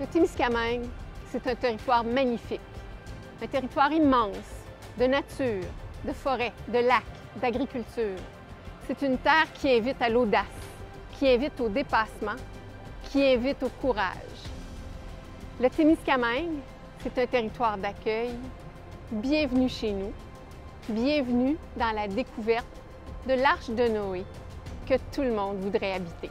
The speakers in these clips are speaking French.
Le Témiscamingue, c'est un territoire magnifique, un territoire immense de nature, de forêts, de lacs, d'agriculture. C'est une terre qui invite à l'audace, qui invite au dépassement, qui invite au courage. Le Témiscamingue, c'est un territoire d'accueil. Bienvenue chez nous. Bienvenue dans la découverte de l'Arche de Noé que tout le monde voudrait habiter.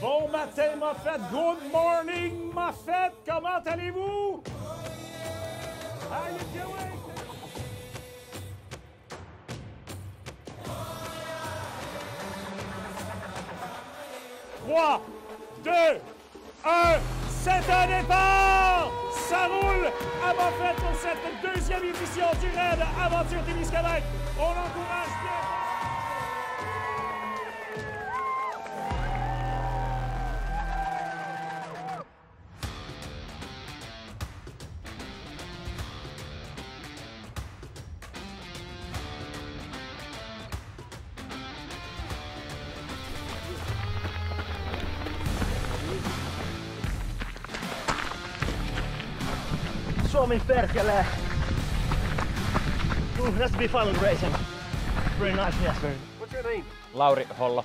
Bon matin, Moffett! Good morning, Moffett! Comment allez-vous? How are you doing? 3, 2, 1, c'est un départ! Ça roule à Moffett pour cette deuxième édition du raid Aventure Témiscamingue. On encourage bien. Suomi perkele! Ooh, that's to be fun racing. Very nice, yes. What's your name? Lauri Hollo.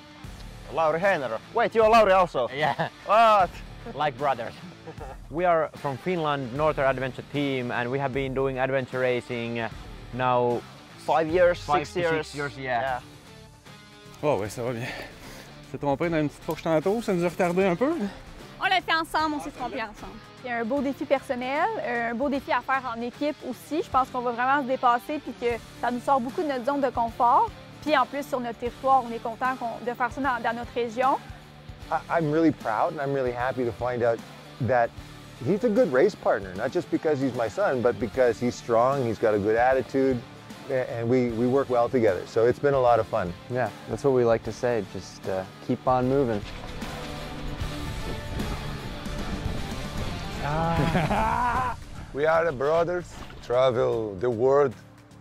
Lauri Heinero. Wait, you're Lauri also? Yeah, What? like brothers. We are from Finland, Northern Adventure Team, and we have been doing adventure racing now 5 years, 5 6 to years. 6 years, yeah. Oh ouais, ça va bien. On s'est trompé dans une petite fourche tantôt, ça nous a retardé un peu. On l'a fait ensemble, on s'est trompé ensemble. Il y a un beau défi personnel, un beau défi à faire en équipe aussi. Je pense qu'on va vraiment se dépasser puis que ça nous sort beaucoup de notre zone de confort. Puis en plus, sur notre territoire, on est content de faire ça dans notre région. I'm really proud and I'm really happy to find out that he's a good race partner, not just because he's my son, but because he's strong, he's got a good attitude, and we work well together. So it's been a lot of fun. Yeah, that's what we like to say, just keep on moving. We are brothers, travel the world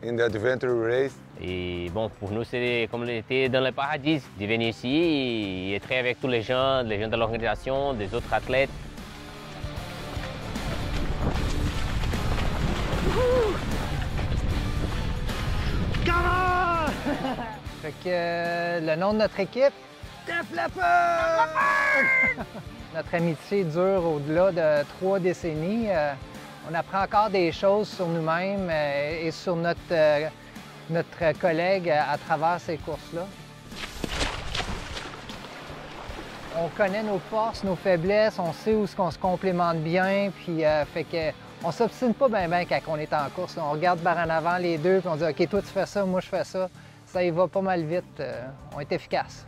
in the adventure race. Et bon, pour nous, c'est comme l'été dans le paradis, de venir ici et être avec tous les gens de l'organisation, des autres athlètes. Fait que le nom de notre équipe, Def Leppard! Notre amitié dure au-delà de 3 décennies. On apprend encore des choses sur nous-mêmes et sur notre collègue à travers ces courses-là. On connaît nos forces, nos faiblesses, on sait où on se complémente bien, puis fait que on s'obstine pas bien quand on est en course. On regarde par en avant les deux, puis on dit « OK, toi tu fais ça, moi je fais ça ». Ça y va pas mal vite, on est efficace.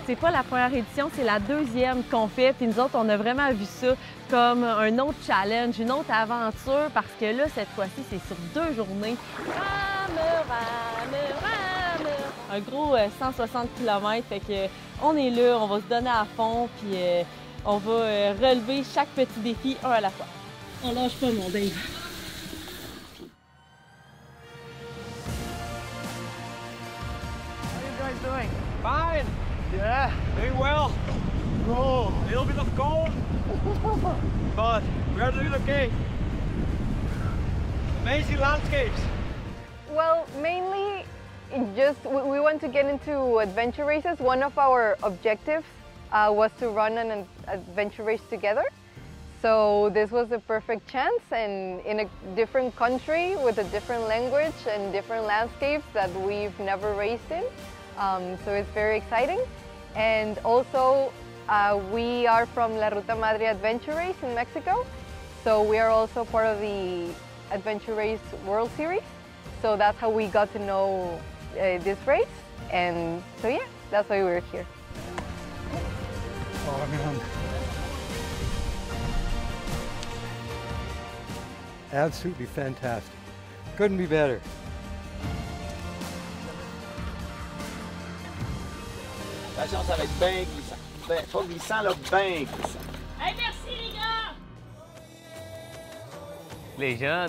C'est pas la première édition, c'est la deuxième qu'on fait. Puis nous autres, on a vraiment vu ça comme un autre challenge, une autre aventure, parce que là, cette fois-ci, c'est sur 2 journées. Un gros 160 km, fait que on est là, on va se donner à fond, puis on va relever chaque petit défi un à la fois. On lâche pas, mon Dave. How are you guys doing? Fine. Yeah, doing well. Oh, a little bit of cold, but we are doing okay. Amazing landscapes. Well, mainly we want to get into adventure races. One of our objectives was to run an adventure race together. So this was the perfect chance, and in a different country with a different language and different landscapes that we've never raced in. So it's very exciting. And also, we are from La Ruta Madre Adventure Race in Mexico. So we are also part of the Adventure Race World Series. So that's how we got to know this race, and so yeah, that's why we're here. Oh man. Absolutely fantastic. Couldn't be better. Attention, ça va être bien glissant. Pas glissant, là, bien glissant. Hey, merci les gars! Les gens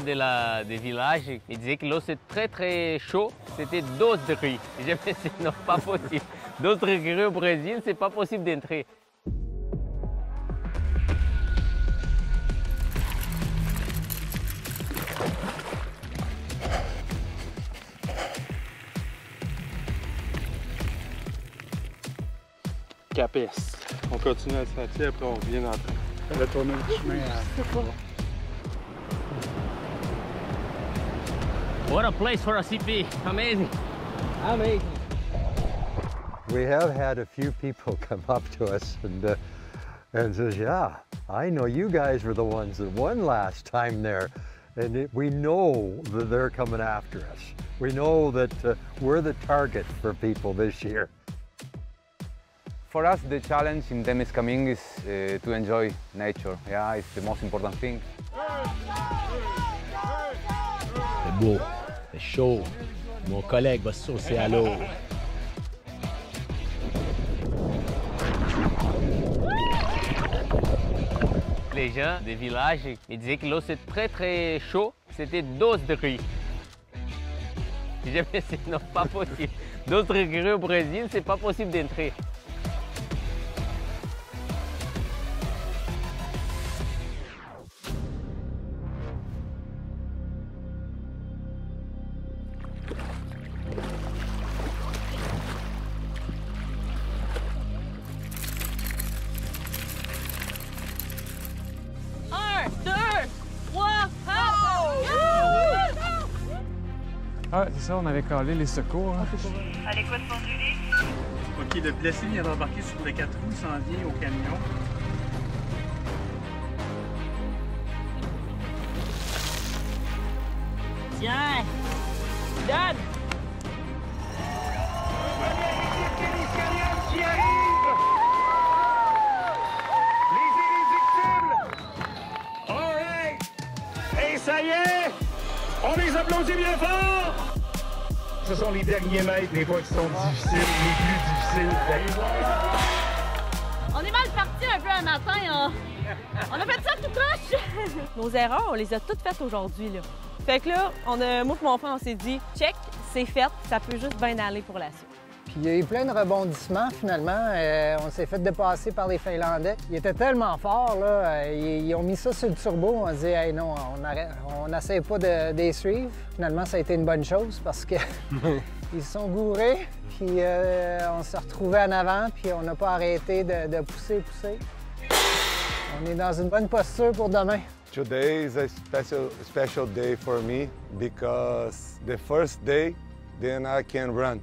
des villages ils disaient que l'eau c'est très chaud, c'était 12 degrés. J'ai dit c'est non pas possible. 12 degrés au Brésil, c'est pas possible d'entrer. Capes. On continue à se retirer, après on revient dans le train. On va tourner le chemin à... What a place for a CP. Amazing. Amazing. We have had a few people come up to us and says, yeah, I know you guys were the ones that won last time there. And we know that they're coming after us. We know that we're the target for people this year. For us, the challenge in Témiscaming is to enjoy nature. Yeah, it's the most important thing. C'est beau, c'est chaud. Mon collègue va se saucer à l'eau. Les gens des villages ils disaient que l'eau c'est très chaud, c'était 12 degrés. J'ai dit mais c'est non pas possible. 12 degrés au Brésil, c'est pas possible d'entrer. Ah, c'est ça, on avait calé les secours. Hein. À l'écoute pour Julie. OK, le blessé vient d'embarquer sur le 4 roues, il s'en vient au camion. Tiens! Donne! Qui arrive! Les irréductibles! All right! Et ça y est! On les applaudit bien fort! Ce sont les derniers mètres, des fois qui sont difficiles, les plus difficiles. On est mal parti un peu un matin. On a fait ça tout croche! Nos erreurs, on les a toutes faites aujourd'hui. Là. Fait que là, moi et mon frère, on s'est dit, check, c'est fait, ça peut juste bien aller pour la suite. Puis il y a eu plein de rebondissements finalement. On s'est fait dépasser par les Finlandais. Ils étaient tellement forts, là, ils ont mis ça sur le turbo. On a dit, hey, non, on n'essaie pas de les suivre. Finalement, ça a été une bonne chose parce que ils se sont gourés. Puis on s'est retrouvés en avant, puis on n'a pas arrêté de pousser. On est dans une bonne posture pour demain. Today is a special day for me because the first day, then I can run.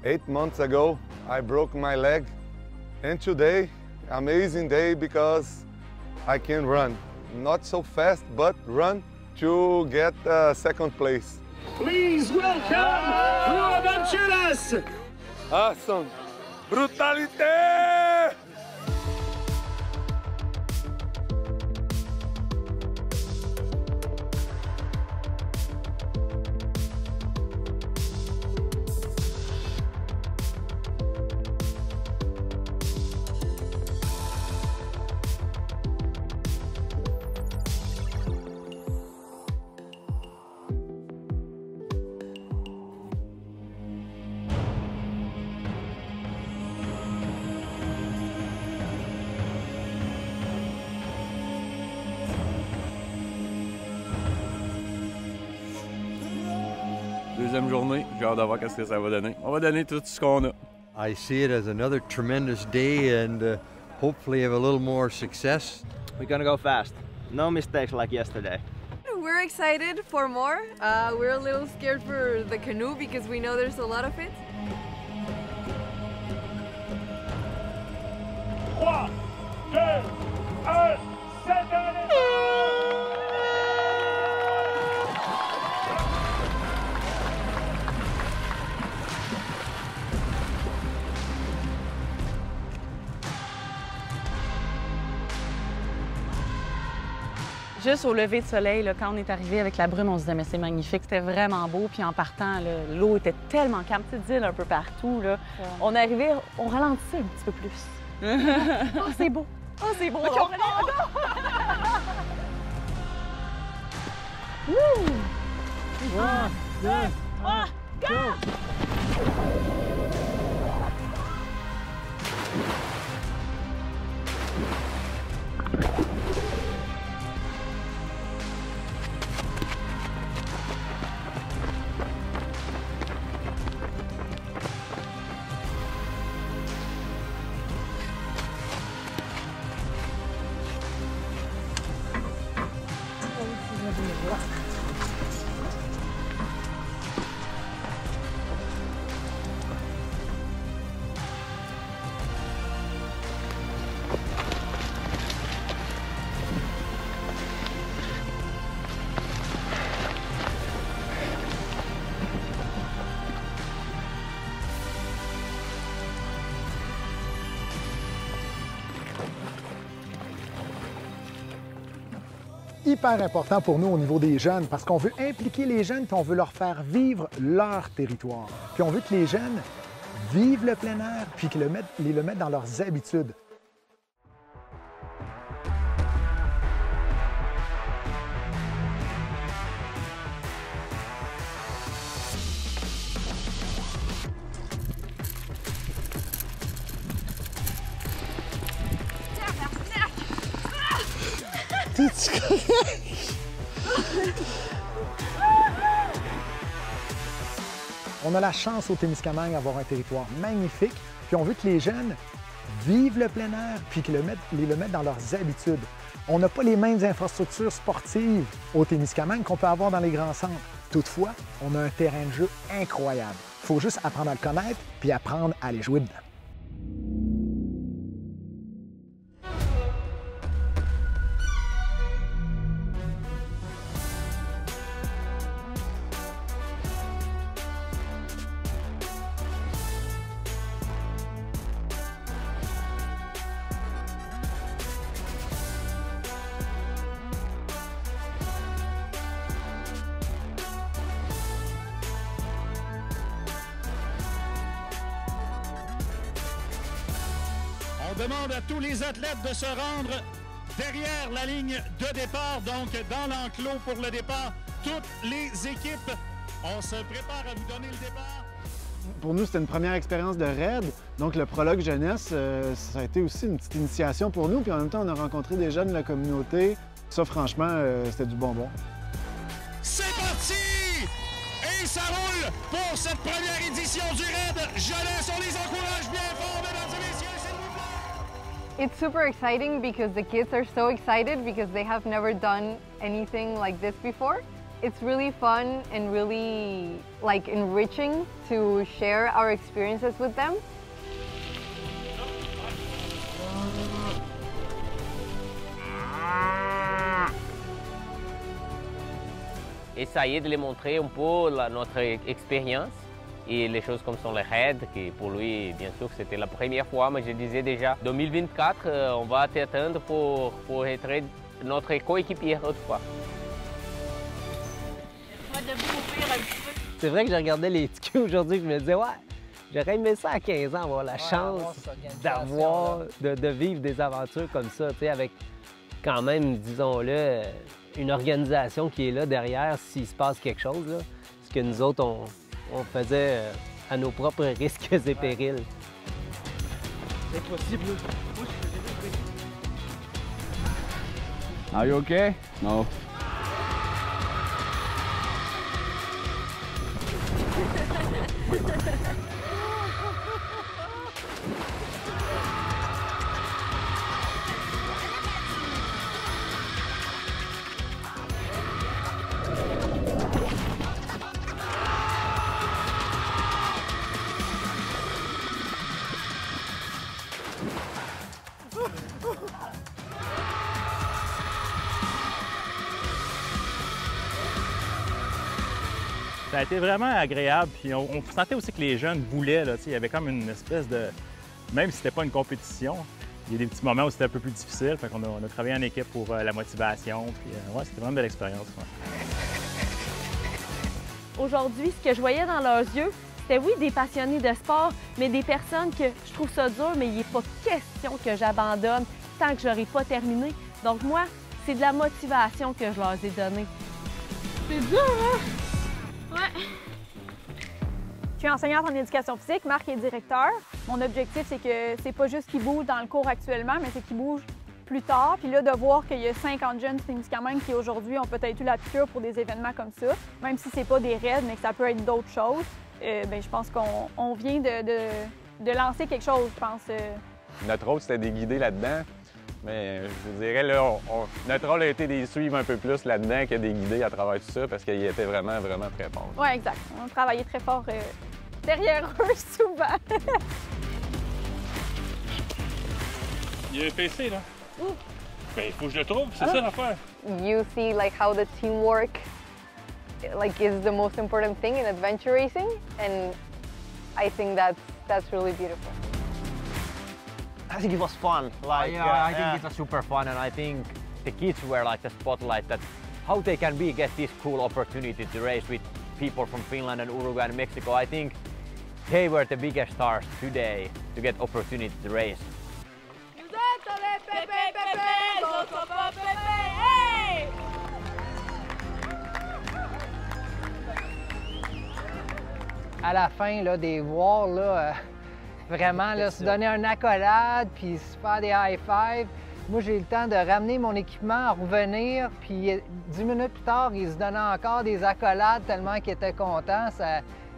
8 months ago, I broke my leg, and today, amazing day because I can run. Not so fast, but run to get second place. Please welcome Rua Vanchulas! Awesome! Brutalité! Deuxième journée, j'ai hâte de voir ce que ça va donner. On va donner tout ce qu'on a. I see it as another tremendous day and hopefully have a little more success. We're gonna go fast. No mistakes like yesterday. We're excited for more. We're a little scared for the canoe because we know there's a lot of it. 3, 2, 1, c'est un Juste au lever de soleil, là, quand on est arrivé avec la brume, on se disait, mais c'est magnifique, c'était vraiment beau. Puis en partant, l'eau était tellement calme, petites îles un peu partout. Là. Ouais. On arrivait, on ralentissait un petit peu plus. Oh, c'est beau! Oh, c'est beau! Okay, Woo! 1, 2, 1, go! Hyper important pour nous au niveau des jeunes parce qu'on veut impliquer les jeunes puis on veut leur faire vivre leur territoire. Puis on veut que les jeunes vivent le plein air puis qu'ils le mettent dans leurs habitudes. On a la chance au Témiscamingue d'avoir un territoire magnifique, puis on veut que les jeunes vivent le plein air puis qu'ils le mettent dans leurs habitudes. On n'a pas les mêmes infrastructures sportives au Témiscamingue qu'on peut avoir dans les grands centres. Toutefois, on a un terrain de jeu incroyable. Il faut juste apprendre à le connaître puis apprendre à aller jouer dedans. On demande à tous les athlètes de se rendre derrière la ligne de départ, donc dans l'enclos pour le départ. Toutes les équipes, on se prépare à vous donner le départ. Pour nous, c'était une première expérience de raid. Donc, le prologue jeunesse, ça a été aussi une petite initiation pour nous. Puis en même temps, on a rencontré des jeunes de la communauté. Ça, franchement, c'était du bonbon. C'est parti! Et ça roule pour cette première édition du raid jeunesse. On les encourage bien fort, mesdames et messieurs. It's super exciting because the kids are so excited because they have never done anything like this before. It's really fun and really enriching to share our experiences with them. Essayer de les montrer un peu notre expérience et les choses comme sont les raids, qui pour lui, bien sûr, c'était la première fois, mais je disais déjà, 2024, on va t'attendre pour être notre coéquipier autrefois. C'est vrai que je regardais les tickets aujourd'hui, je me disais, ouais, j'aurais aimé ça à 15 ans, avoir la chance de vivre des aventures comme ça, tu sais, avec quand même, disons-le, une organisation qui est là derrière s'il se passe quelque chose, là. Ce que nous autres, on faisait à nos propres risques et périls. C'est possible. Are you okay? No. Ça a été vraiment agréable, puis on sentait aussi que les jeunes voulaient, là, il y avait comme une espèce de... Même si c'était pas une compétition, Il y a des petits moments où c'était un peu plus difficile, fait qu'on a travaillé en équipe pour la motivation, puis ouais, c'était vraiment une belle expérience. Ouais. Aujourd'hui, ce que je voyais dans leurs yeux, c'était oui, des passionnés de sport, mais des personnes que je trouve ça dur, mais il n'est pas question que j'abandonne tant que je n'aurai pas terminé. Donc moi, c'est de la motivation que je leur ai donnée. C'est dur, hein? Ouais. Je suis enseignante en éducation physique, Marc est directeur. Mon objectif, c'est que c'est pas juste qu'ils bougent dans le cours actuellement, mais c'est qu'ils bougent plus tard. Puis là, de voir qu'il y a 50 jeunes Témiscamingue qui aujourd'hui ont peut-être eu la piqûre pour des événements comme ça, même si c'est pas des raids, mais que ça peut être d'autres choses, bien, je pense qu'on vient de lancer quelque chose, je pense. Notre rôle, c'était de les guider là-dedans. Mais je vous dirais, là, notre rôle a été de les suivre un peu plus là-dedans que de les guider à travers tout ça parce qu'ils étaient vraiment, vraiment très forts. Oui, exact. On a travaillé très fort derrière eux souvent. Il y a un PC, là. Ben, il faut que je le trouve, c'est ça l'affaire. You see like how the teamwork like is the most important thing in adventure racing, and I think that's really beautiful. I think it was fun. Like, I think it was super fun, and I think the kids were like the spotlight that how they can get this cool opportunity to race with people from Finland and Uruguay and Mexico. I think they were the biggest stars today to get opportunity to race. À la fin, là, des voir, là, vraiment, là, se donner un accolade, puis se faire des high-fives. Moi, j'ai eu le temps de ramener mon équipement, revenir, puis 10 minutes plus tard, ils se donnaient encore des accolades tellement qu'ils étaient contents.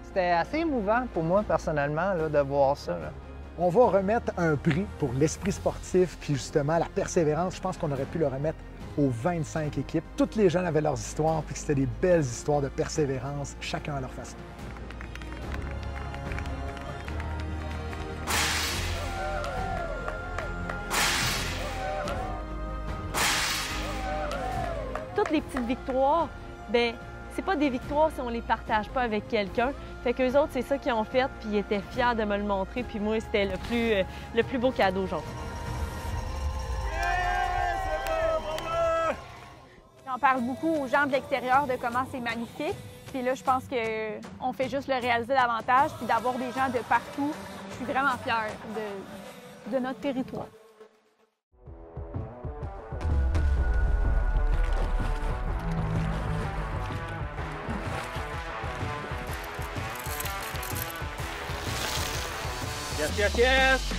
C'était assez émouvant pour moi, personnellement, là, de voir ça. Là. On va remettre un prix pour l'esprit sportif, puis justement la persévérance. Je pense qu'on aurait pu le remettre aux 25 équipes. Toutes les jeunes avaient leurs histoires, puis c'était des belles histoires de persévérance, chacun à leur façon. Toutes les petites victoires, ben c'est pas des victoires si on les partage pas avec quelqu'un. Fait qu'eux autres, c'est ça qu'ils ont fait, puis ils étaient fiers de me le montrer, puis moi, c'était le plus beau cadeau aujourd'hui. On parle beaucoup aux gens de l'extérieur de comment c'est magnifique. Puis là, je pense qu'on fait juste le réaliser davantage, puis d'avoir des gens de partout. Je suis vraiment fière de notre territoire. Yes, yes, yes!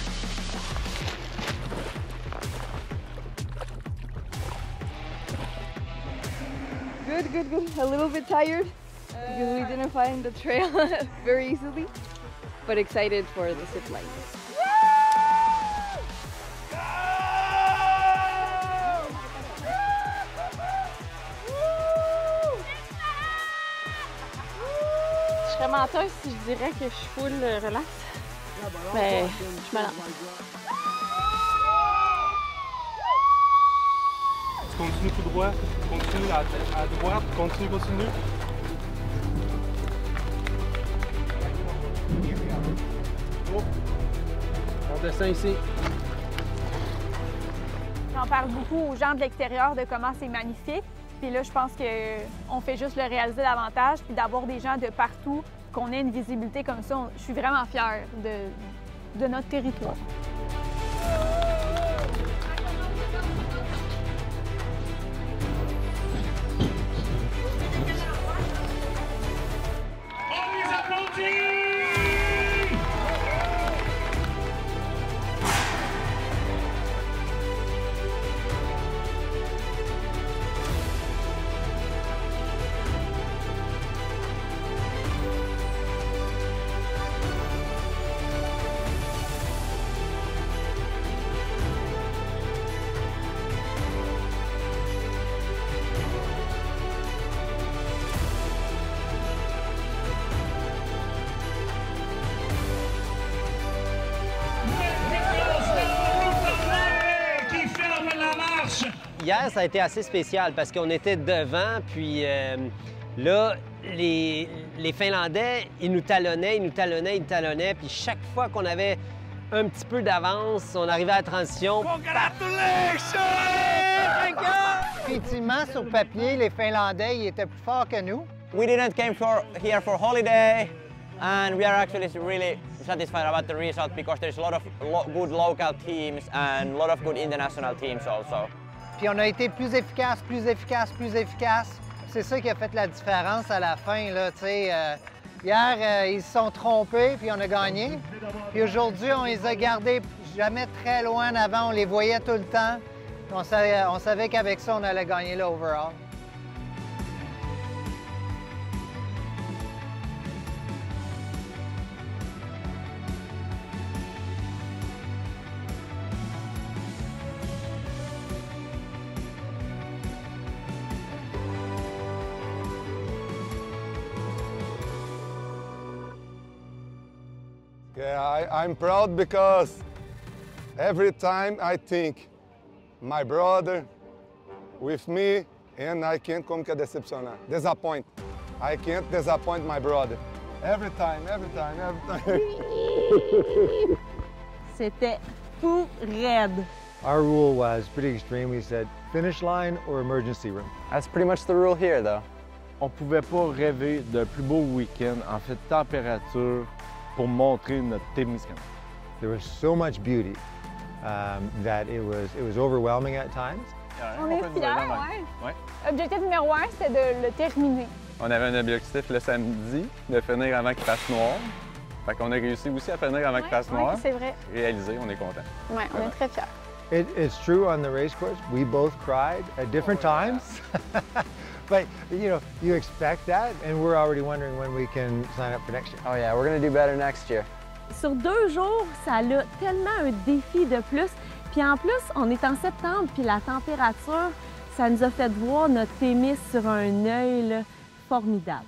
Good, good, good. A little bit tired because we didn't find the trail very easily, but excited for the zip line. Je serais menteuse si je dirais que je suis full relax. Mais je me lance. Tu continues tout droit, continue à droite, continue. Oh. On descend ici. On parle beaucoup aux gens de l'extérieur de comment c'est magnifique. Puis là, je pense qu'on fait juste le réaliser davantage, puis d'avoir des gens de partout, qu'on ait une visibilité comme ça. Je suis vraiment fière de notre territoire. On les applaudit! Hier, ça a été assez spécial parce qu'on était devant, puis là, les Finlandais, ils nous talonnaient, puis chaque fois qu'on avait un petit peu d'avance. On arrivait à la transition. Congratulations! Effectivement, sur papier, les Finlandais ils étaient plus forts que nous. We didn't came here for holiday, and we are actually really satisfied about the result because there's a lot of good local teams and a lot of good international teams also. Puis on a été plus efficace, plus efficace, plus efficace. C'est ça qui a fait la différence à la fin, là, tu sais. Hier, ils se sont trompés, puis on a gagné. Puis aujourd'hui, on les a gardés jamais très loin d'avant, on les voyait tout le temps. On savait qu'avec ça, on allait gagner là overall. Yeah, I'm proud because every time I think my brother with me and I can't disappoint. I can't disappoint my brother. Every time. C'était fou raide. Our rule was pretty extreme. We said finish line or emergency room. That's pretty much the rule here, though. On pouvait pas rêver d'un plus beau week-end en fait de température pour montrer notre Témiscamingue. There was so much beauty that it was overwhelming at times. On est fiers, ouais. Objectif numéro 1, c'était de le terminer. On avait un objectif le samedi, de finir avant qu'il fasse noir. Fait qu'on a réussi aussi à finir avant qu'il fasse noir. Oui, c'est vrai. Réalisé, on est content. Oui, on est très fiers. It's true on the race course. We both cried at different times. But, you expect that, and we're already wondering when we can sign up for next year. Oh yeah, we're gonna do better next year. Sur 2 jours, ça a tellement un défi de plus. Puis en plus, on est en septembre, puis la température, ça nous a fait voir notre Témis sur un œil là, formidable.